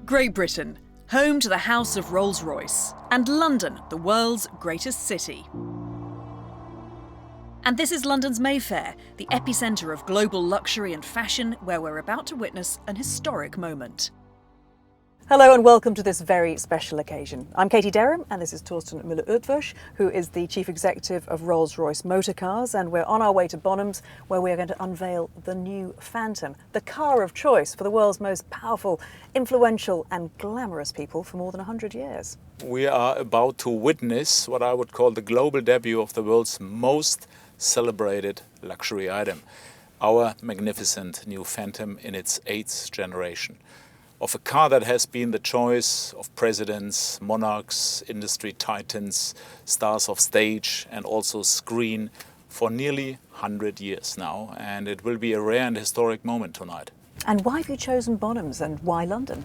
Great Britain, home to the House of Rolls-Royce, and London, the world's greatest city. And this is London's Mayfair, the epicentre of global luxury and fashion, where we're about to witness an historic moment. Hello and welcome to this very special occasion. I'm Katie Derham and this is Torsten Müller-Ötvös, who is the Chief Executive of Rolls-Royce Motor Cars, and we're on our way to Bonhams, where we're going to unveil the new Phantom, the car of choice for the world's most powerful, influential and glamorous people for more than 100 years. We are about to witness what I would call the global debut of the world's most celebrated luxury item, our magnificent new Phantom in its 8th generation. Of a car that has been the choice of presidents, monarchs, industry titans, stars of stage and also screen for nearly 100 years now, and it will be a rare and historic moment tonight. And why have you chosen Bonhams and why London?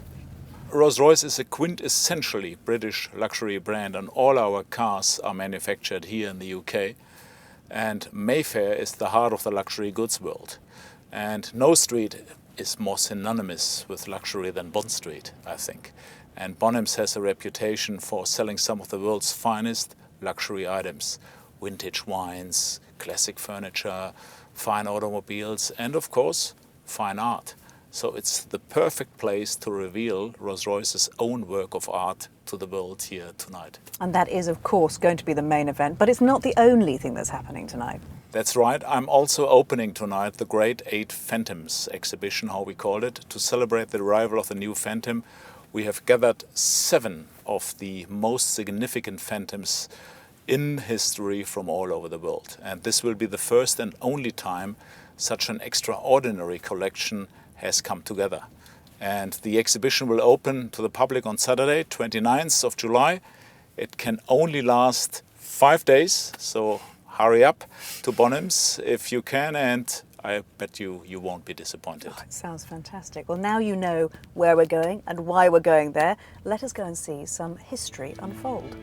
Rolls-Royce is a quintessentially British luxury brand, and all our cars are manufactured here in the UK. And Mayfair is the heart of the luxury goods world. And no street is more synonymous with luxury than Bond Street, I think. And Bonhams has a reputation for selling some of the world's finest luxury items. Vintage wines, classic furniture, fine automobiles, and of course, fine art. So it's the perfect place to reveal Rolls-Royce's own work of art to the world here tonight. And that is, of course, going to be the main event, but it's not the only thing that's happening tonight. That's right. I'm also opening tonight the Great 8 Phantoms exhibition, how we call it. To celebrate the arrival of the new Phantom, we have gathered 7 of the most significant Phantoms in history from all over the world. And this will be the first and only time such an extraordinary collection has come together. And the exhibition will open to the public on Saturday, 29th of July. It can only last 5 days, so hurry up to Bonhams if you can, and I bet you won't be disappointed. Oh, it sounds fantastic. Well, now you know where we're going and why we're going there. Let us go and see some history unfold.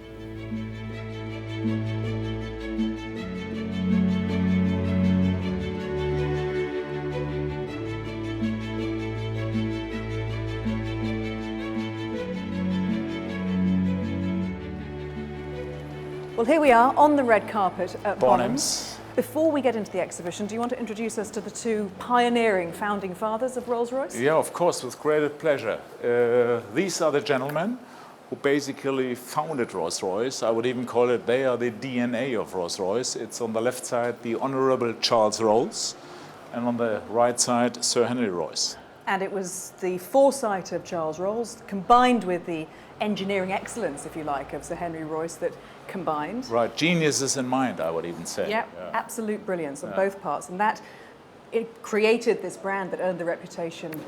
Well, here we are on the red carpet at Bonhams. Before we get into the exhibition, do you want to introduce us to the 2 pioneering founding fathers of Rolls-Royce? Yeah, of course, with great pleasure. These are the gentlemen who basically founded Rolls-Royce. I would even call it they are the DNA of Rolls-Royce. It's on the left side the Honourable Charles Rolls, and on the right side Sir Henry Royce. And it was the foresight of Charles Rolls combined with the engineering excellence, if you like, of Sir Henry Royce that combined. Right, geniuses in mind, I would even say. Yep, yeah, absolute brilliance on both parts. And that, it created this brand that earned the reputation,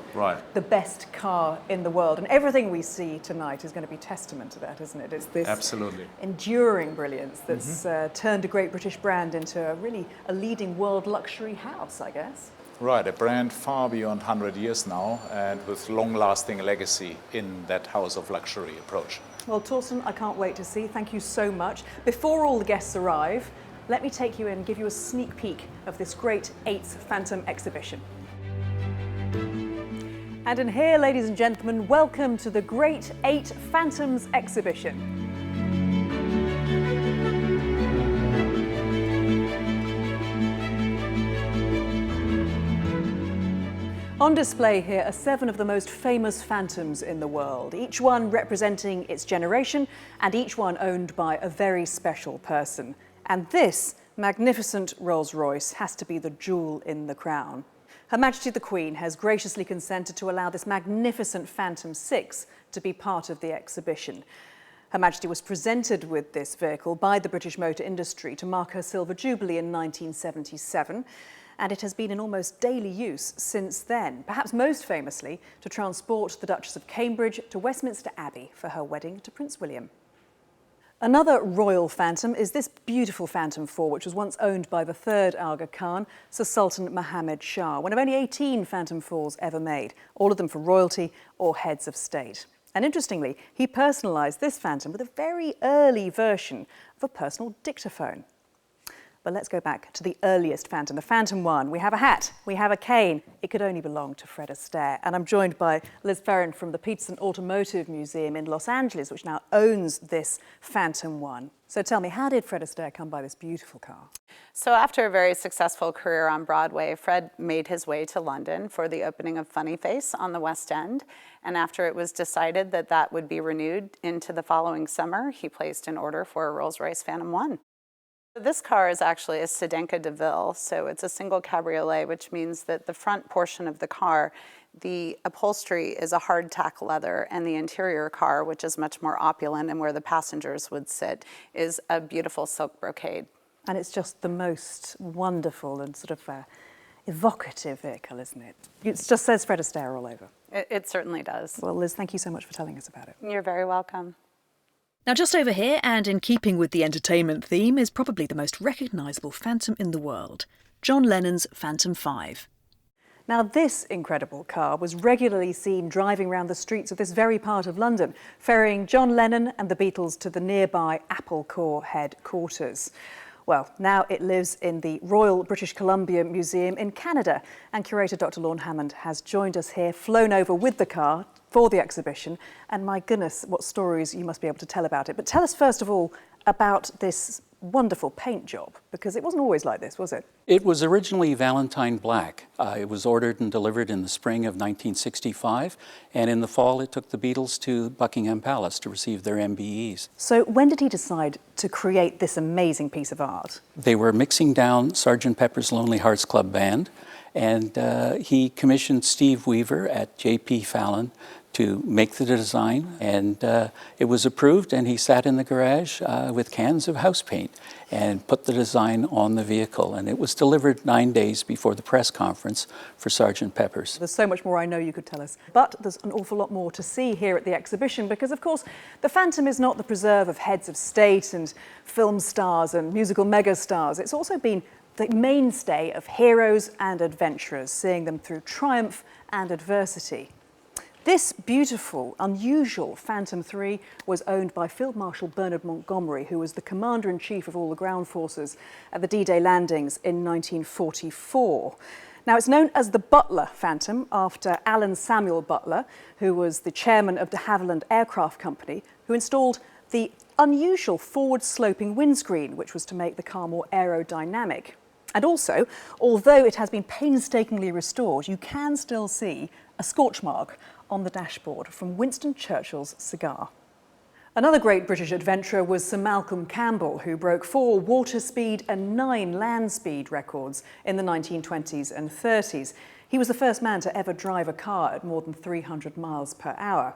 the best car in the world. And everything we see tonight is going to be testament to that, isn't it? It's this absolutely enduring brilliance that's turned a great British brand into a leading world luxury house, I guess. Right, a brand far beyond 100 years now, and with long-lasting legacy in that house of luxury approach. Well, Torsten, I can't wait to see. Thank you so much. Before all the guests arrive, let me take you in and give you a sneak peek of this great 8th Phantom exhibition. And in here, ladies and gentlemen, welcome to the Great 8 Phantoms exhibition. On display here are 7 of the most famous Phantoms in the world, each one representing its generation and each one owned by a very special person. And this magnificent Rolls-Royce has to be the jewel in the crown. Her Majesty the Queen has graciously consented to allow this magnificent Phantom 6 to be part of the exhibition. Her Majesty was presented with this vehicle by the British motor industry to mark her Silver Jubilee in 1977. And it has been in almost daily use since then, perhaps most famously to transport the Duchess of Cambridge to Westminster Abbey for her wedding to Prince William. Another royal Phantom is this beautiful Phantom 4, which was once owned by the 3rd Aga Khan, Sir Sultan Mohammed Shah, one of only 18 Phantom 4s ever made, all of them for royalty or heads of state. And interestingly, he personalised this Phantom with a very early version of a personal dictaphone. But let's go back to the earliest Phantom, the Phantom 1. We have a hat, we have a cane. It could only belong to Fred Astaire. And I'm joined by Liz Ferrin from the Peterson Automotive Museum in Los Angeles, which now owns this Phantom 1. So tell me, how did Fred Astaire come by this beautiful car? So after a very successful career on Broadway, Fred made his way to London for the opening of Funny Face on the West End. And after it was decided that that would be renewed into the following summer, he placed an order for a Rolls-Royce Phantom 1. This car is actually a Sedanka de Ville, so it's a single cabriolet, which means that the front portion of the car, the upholstery is a hardtack leather, and the interior car, which is much more opulent and where the passengers would sit, is a beautiful silk brocade. And it's just the most wonderful and sort of evocative vehicle, isn't it? It just says Fred Astaire all over. It certainly does. Well, Liz, thank you so much for telling us about it. You're very welcome. Now, just over here, and in keeping with the entertainment theme, is probably the most recognisable Phantom in the world, John Lennon's Phantom 5. Now, this incredible car was regularly seen driving around the streets of this very part of London, ferrying John Lennon and the Beatles to the nearby Apple Corps headquarters. Well, now it lives in the Royal British Columbia Museum in Canada, and curator Dr. Lorne Hammond has joined us here, flown over with the car for the exhibition, and my goodness, what stories you must be able to tell about it. But tell us first of all about this wonderful paint job, because it wasn't always like this, was it? It was originally Valentine Black. It was ordered and delivered in the spring of 1965, and in the fall it took the Beatles to Buckingham Palace to receive their MBEs. So when did he decide to create this amazing piece of art? They were mixing down Sgt. Pepper's Lonely Hearts Club Band, and he commissioned Steve Weaver at J.P. Fallon to make the design, and it was approved, and he sat in the garage with cans of house paint and put the design on the vehicle, and it was delivered 9 days before the press conference for Sgt. Pepper's. There's so much more I know you could tell us, but there's an awful lot more to see here at the exhibition, because of course the Phantom is not the preserve of heads of state and film stars and musical megastars. It's also been the mainstay of heroes and adventurers, seeing them through triumph and adversity. This beautiful, unusual Phantom 3 was owned by Field Marshal Bernard Montgomery, who was the commander-in-chief of all the ground forces at the D-Day landings in 1944. Now, it's known as the Butler Phantom after Alan Samuel Butler, who was the chairman of de Havilland Aircraft Company, who installed the unusual forward-sloping windscreen, which was to make the car more aerodynamic. And also, although it has been painstakingly restored, you can still see a scorch mark on the dashboard from Winston Churchill's cigar. Another great British adventurer was Sir Malcolm Campbell, who broke 4 water speed and 9 land speed records in the 1920s and 30s. He was the first man to ever drive a car at more than 300 miles per hour.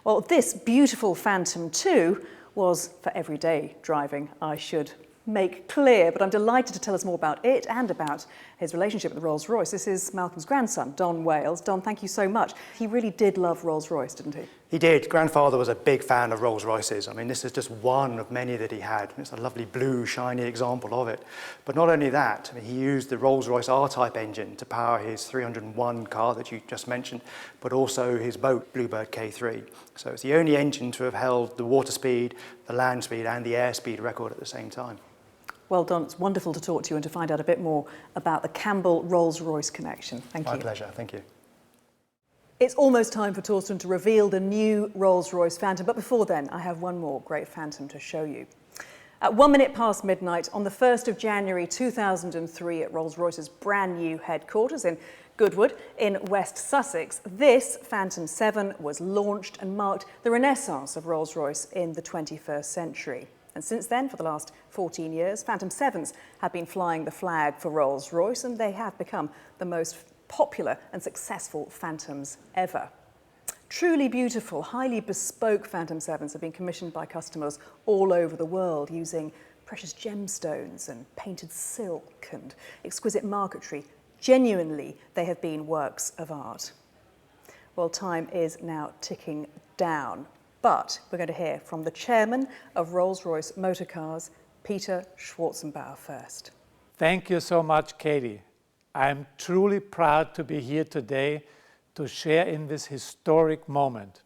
Well, this beautiful Phantom 2 was for everyday driving, I should make clear, but I'm delighted to tell us more about it and about his relationship with Rolls-Royce. This is Malcolm's grandson, Don Wales. Don, thank you so much. He really did love Rolls-Royce, didn't he? He did. Grandfather was a big fan of Rolls-Royces. I mean, this is just one of many that he had. It's a lovely blue, shiny example of it. But not only that, I mean, he used the Rolls-Royce R-Type engine to power his 301 car that you just mentioned, but also his boat, Bluebird K3. So it's the only engine to have held the water speed, the land speed, and the air speed record at the same time. Well, Don, it's wonderful to talk to you and to find out a bit more about the Campbell-Rolls-Royce connection. Thank you. My pleasure. Thank you. It's almost time for Torsten to reveal the new Rolls-Royce Phantom, but before then, I have one more great Phantom to show you. At 1 minute past midnight on the 1st of January 2003 at Rolls-Royce's brand new headquarters in Goodwood in West Sussex, this Phantom 7 was launched and marked the renaissance of Rolls-Royce in the 21st century. And since then, for the last 14 years, Phantom 7s have been flying the flag for Rolls-Royce, and they have become the most popular and successful Phantoms ever. Truly beautiful, highly bespoke Phantom 7s have been commissioned by customers all over the world using precious gemstones and painted silk and exquisite marquetry. Genuinely, they have been works of art. Well, time is now ticking down. But we're going to hear from the chairman of Rolls-Royce Motor Cars, Peter Schwarzenbauer, first. Thank you so much, Katie. I'm truly proud to be here today to share in this historic moment.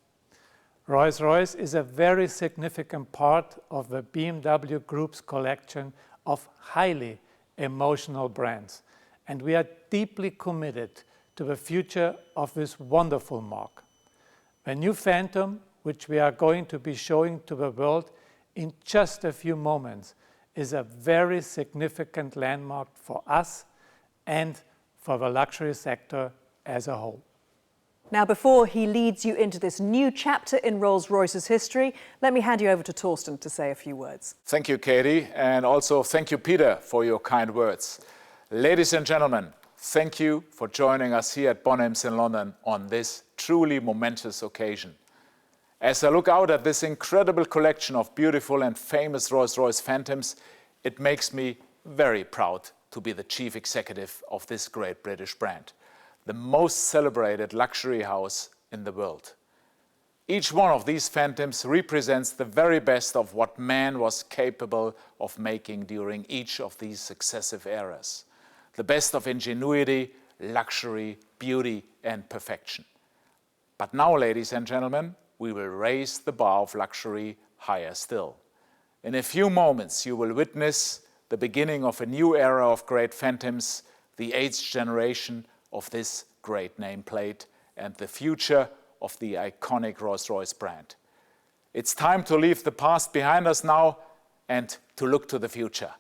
Rolls-Royce is a very significant part of the BMW Group's collection of highly emotional brands. And we are deeply committed to the future of this wonderful marque. The new Phantom, which we are going to be showing to the world in just a few moments, is a very significant landmark for us and for the luxury sector as a whole. Now, before he leads you into this new chapter in Rolls-Royce's history, let me hand you over to Torsten to say a few words. Thank you, Katie, and also thank you, Peter, for your kind words. Ladies and gentlemen, thank you for joining us here at Bonhams in London on this truly momentous occasion. As I look out at this incredible collection of beautiful and famous Rolls-Royce Phantoms, it makes me very proud to be the chief executive of this great British brand, the most celebrated luxury house in the world. Each one of these Phantoms represents the very best of what man was capable of making during each of these successive eras. The best of ingenuity, luxury, beauty, and perfection. But now, ladies and gentlemen, we will raise the bar of luxury higher still. In a few moments, you will witness the beginning of a new era of great Phantoms, the 8th generation of this great nameplate, and the future of the iconic Rolls-Royce brand. It's time to leave the past behind us now and to look to the future.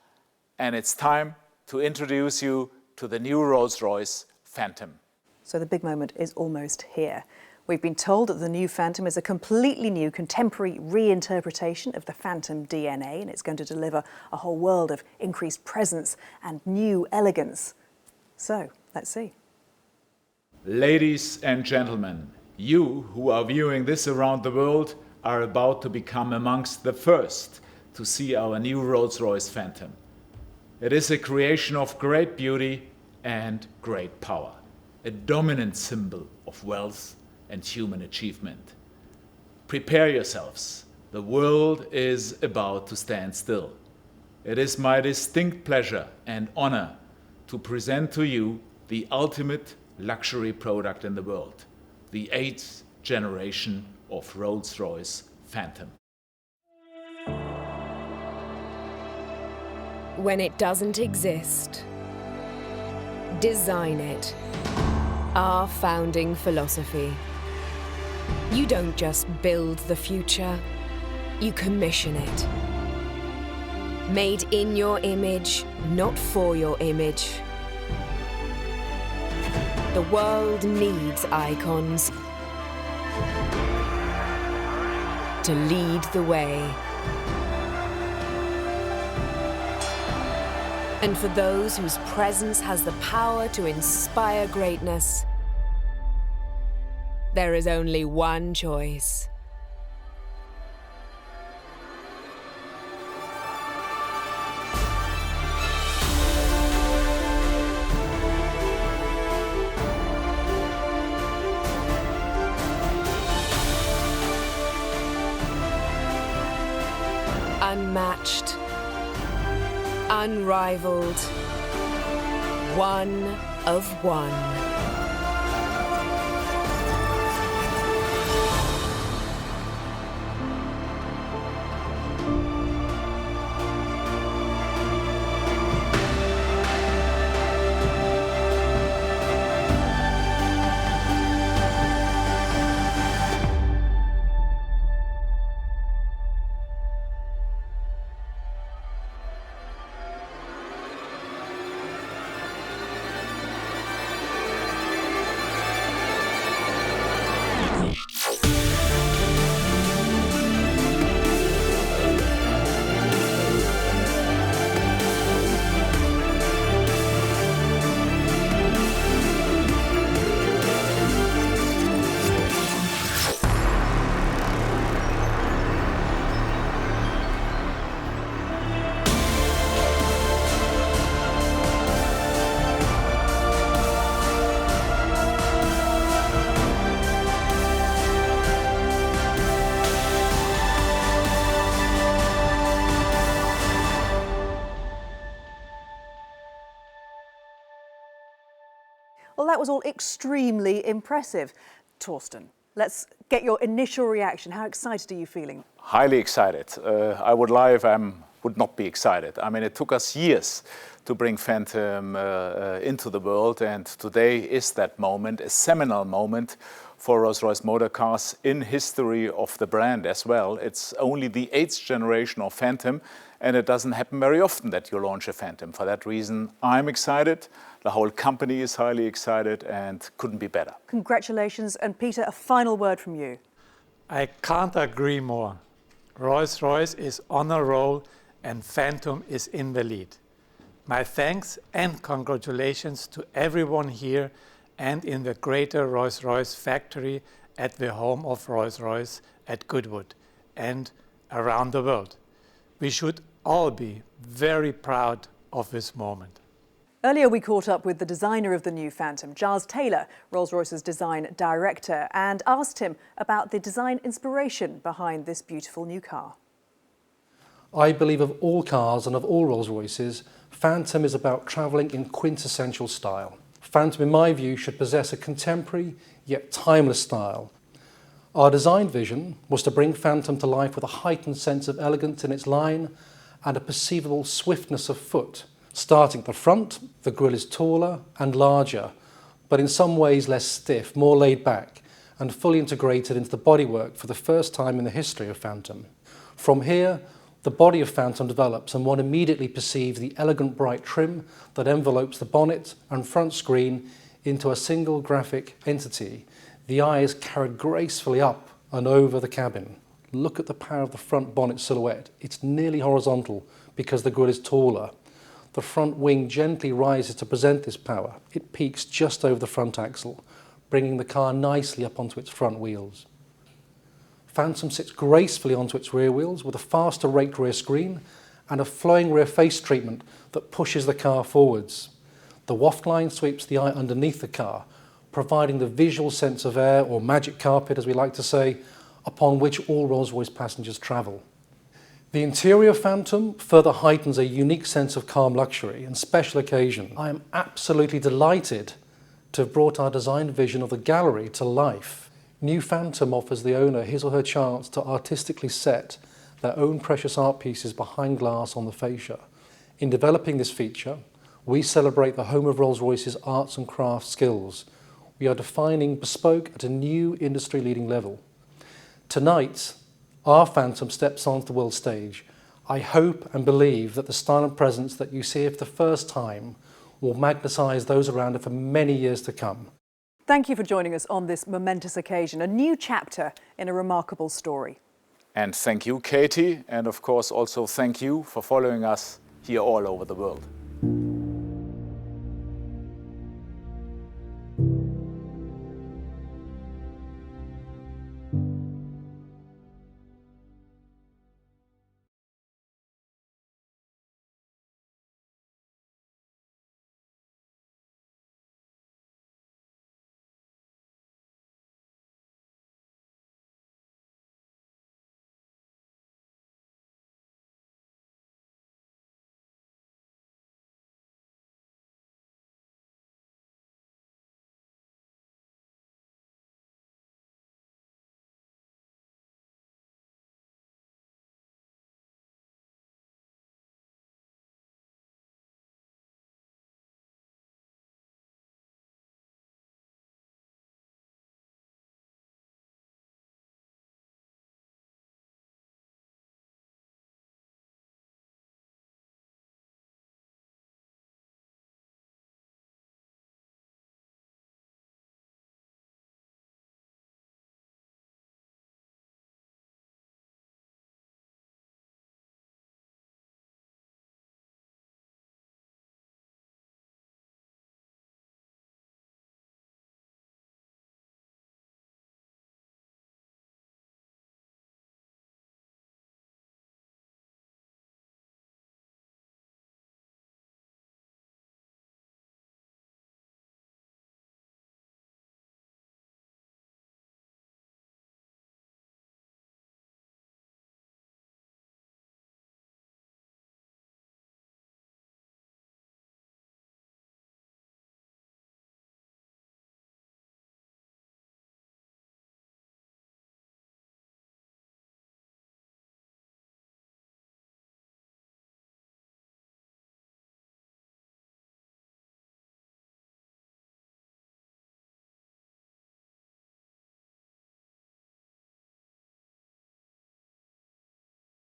And it's time to introduce you to the new Rolls-Royce Phantom. So the big moment is almost here. We've been told that the new Phantom is a completely new contemporary reinterpretation of the Phantom DNA, and it's going to deliver a whole world of increased presence and new elegance. So, let's see. Ladies and gentlemen, you who are viewing this around the world are about to become amongst the first to see our new Rolls-Royce Phantom. It is a creation of great beauty and great power, a dominant symbol of wealth and human achievement. Prepare yourselves. The world is about to stand still. It is my distinct pleasure and honor to present to you the ultimate luxury product in the world, the 8th generation of Rolls-Royce Phantom. When it doesn't exist, design it. Our founding philosophy. You don't just build the future, you commission it. Made in your image, not for your image. The world needs icons to lead the way. And for those whose presence has the power to inspire greatness, there is only one choice. Unmatched, unrivaled, one of one. Well, that was all extremely impressive. Torsten, let's get your initial reaction. How excited are you feeling? Highly excited. I would lie if I'm would not be excited. I mean, it took us years to bring Phantom into the world, and today is that moment, a seminal moment for Rolls-Royce motor cars in history of the brand as well. It's only the 8th generation of Phantom, and it doesn't happen very often that you launch a Phantom. For that reason, I'm excited, the whole company is highly excited, and couldn't be better. Congratulations, and Peter, a final word from you. I can't agree more. Rolls-Royce is on a roll and Phantom is in the lead. My thanks and congratulations to everyone here and in the greater Rolls-Royce factory at the home of Rolls-Royce at Goodwood and around the world. We should all be very proud of this moment. Earlier we caught up with the designer of the new Phantom, Giles Taylor, Rolls-Royce's design director, and asked him about the design inspiration behind this beautiful new car. I believe of all cars and of all Rolls-Royces, Phantom is about travelling in quintessential style. Phantom, in my view, should possess a contemporary yet timeless style. Our design vision was to bring Phantom to life with a heightened sense of elegance in its line and a perceivable swiftness of foot. Starting at the front, the grille is taller and larger, but in some ways less stiff, more laid back, and fully integrated into the bodywork for the first time in the history of Phantom. From here, the body of Phantom develops, and one immediately perceives the elegant bright trim that envelopes the bonnet and front screen into a single graphic entity. The eye is carried gracefully up and over the cabin. Look at the power of the front bonnet silhouette. It's nearly horizontal because the grille is taller. The front wing gently rises to present this power. It peaks just over the front axle, bringing the car nicely up onto its front wheels. Phantom sits gracefully onto its rear wheels with a faster raked rear screen and a flowing rear face treatment that pushes the car forwards. The waft line sweeps the eye underneath the car, providing the visual sense of air, or magic carpet as we like to say, upon which all Rolls-Royce passengers travel. The interior of Phantom further heightens a unique sense of calm luxury and special occasion. I am absolutely delighted to have brought our design vision of the gallery to life. New Phantom offers the owner his or her chance to artistically set their own precious art pieces behind glass on the fascia. In developing this feature, we celebrate the home of Rolls-Royce's arts and crafts skills. We are defining bespoke at a new industry-leading level. Tonight, our Phantom steps onto the world stage. I hope and believe that the style and presence that you see here for the first time will magnetise those around it for many years to come. Thank you for joining us on this momentous occasion, a new chapter in a remarkable story. And thank you, Katie, and of course also thank you for following us here all over the world.